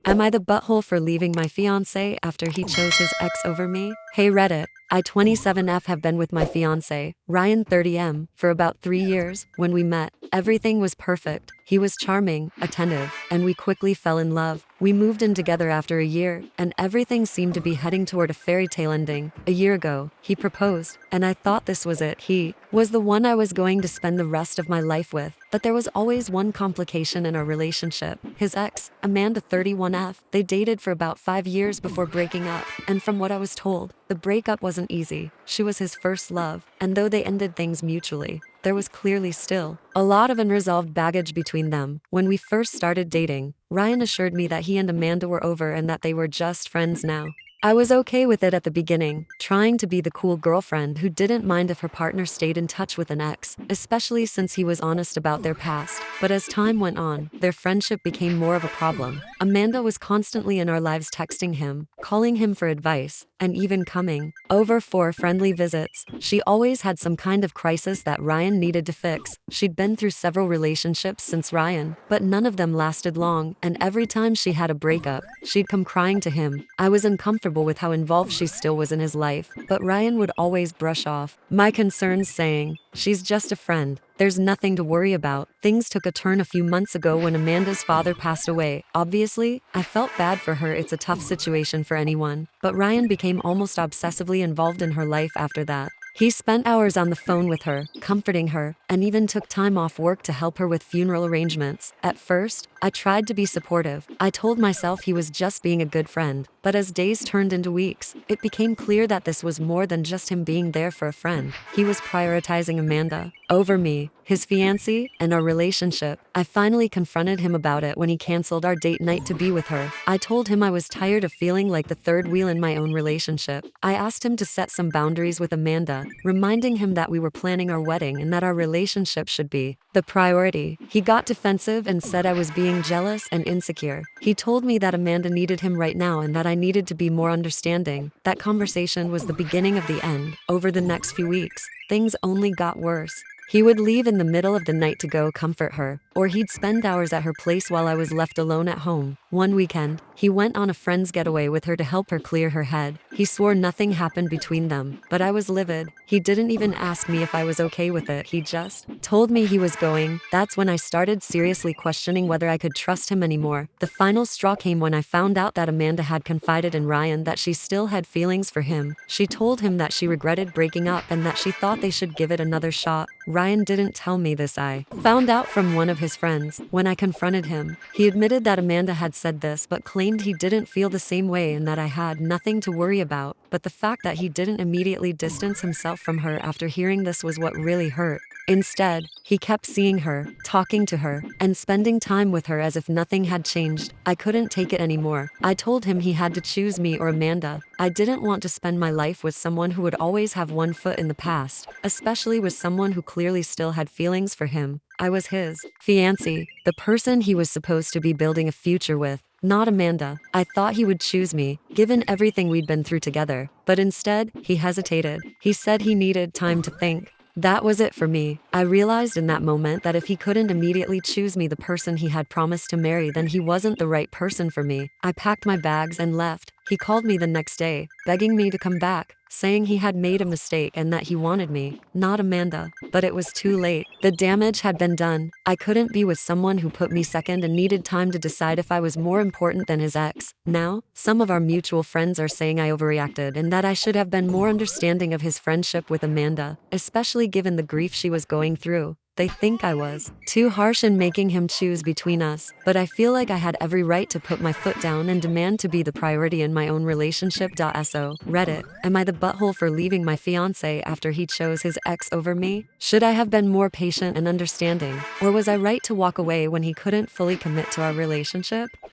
Am I the butthole for leaving my fiancé after he chose his ex over me? Hey Reddit, I 27F have been with my fiancé, Ryan 30M, for about 3 years. When we met, everything was perfect. He was charming, attentive, and we quickly fell in love. We moved in together after a year, and everything seemed to be heading toward a fairy tale ending. A year ago, he proposed, and I thought this was it. He was the one I was going to spend the rest of my life with. But there was always one complication in our relationship. His ex, Amanda 31F, they dated for about 5 years before breaking up, and from what I was told, the breakup wasn't easy. She was his first love, and though they ended things mutually, there was clearly still a lot of unresolved baggage between them. When we first started dating, Ryan assured me that he and Amanda were over and that they were just friends now. I was okay with it at the beginning, trying to be the cool girlfriend who didn't mind if her partner stayed in touch with an ex, especially since he was honest about their past. But as time went on, their friendship became more of a problem. Amanda was constantly in our lives, texting him, calling him for advice, and even coming over for friendly visits. She always had some kind of crisis that Ryan needed to fix. She'd been through several relationships since Ryan, but none of them lasted long, and every time she had a breakup, she'd come crying to him. I was uncomfortable with how involved she still was in his life, but Ryan would always brush off my concerns, saying, "She's just a friend. There's nothing to worry about." Things took a turn a few months ago when Amanda's father passed away. Obviously, I felt bad for her. It's a tough situation for anyone, but Ryan became almost obsessively involved in her life after that. He spent hours on the phone with her, comforting her, and even took time off work to help her with funeral arrangements. At first, I tried to be supportive. I told myself he was just being a good friend. But as days turned into weeks, it became clear that this was more than just him being there for a friend. He was prioritizing Amanda over me, his fiancé, and our relationship. I finally confronted him about it when he canceled our date night to be with her. I told him I was tired of feeling like the third wheel in my own relationship. I asked him to set some boundaries with Amanda, reminding him that we were planning our wedding and that our relationship should be the priority. He got defensive and said I was being jealous and insecure. He told me that Amanda needed him right now and that I needed to be more understanding. That conversation was the beginning of the end. Over the next few weeks, things only got worse. He would leave in the middle of the night to go comfort her, or he'd spend hours at her place while I was left alone at home. One weekend, he went on a friend's getaway with her to help her clear her head. He swore nothing happened between them, but I was livid. He didn't even ask me if I was okay with it. He just told me he was going. That's when I started seriously questioning whether I could trust him anymore. The final straw came when I found out that Amanda had confided in Ryan that she still had feelings for him. She told him that she regretted breaking up and that she thought they should give it another shot. Ryan didn't tell me this. I found out from one of his friends. When I confronted him, he admitted that Amanda had said this but claimed he didn't feel the same way and that I had nothing to worry about. But the fact that he didn't immediately distance himself from her after hearing this was what really hurt. Instead, he kept seeing her, talking to her, and spending time with her as if nothing had changed. I couldn't take it anymore. I told him he had to choose me or Amanda. I didn't want to spend my life with someone who would always have one foot in the past, especially with someone who clearly still had feelings for him. I was his fiancé, the person he was supposed to be building a future with, not Amanda. I thought he would choose me, given everything we'd been through together, but instead, he hesitated. He said he needed time to think. That was it for me. I realized in that moment that if he couldn't immediately choose me, the person he had promised to marry, then he wasn't the right person for me. I packed my bags and left. He called me the next day, begging me to come back, saying he had made a mistake and that he wanted me, not Amanda. But it was too late. The damage had been done. I couldn't be with someone who put me second and needed time to decide if I was more important than his ex. Now, some of our mutual friends are saying I overreacted and that I should have been more understanding of his friendship with Amanda, especially given the grief she was going through. They think I was too harsh in making him choose between us, but I feel like I had every right to put my foot down and demand to be the priority in my own relationship. ASO Reddit, am I the butthole for leaving my fiancé after he chose his ex over me? Should I have been more patient and understanding, or was I right to walk away when he couldn't fully commit to our relationship?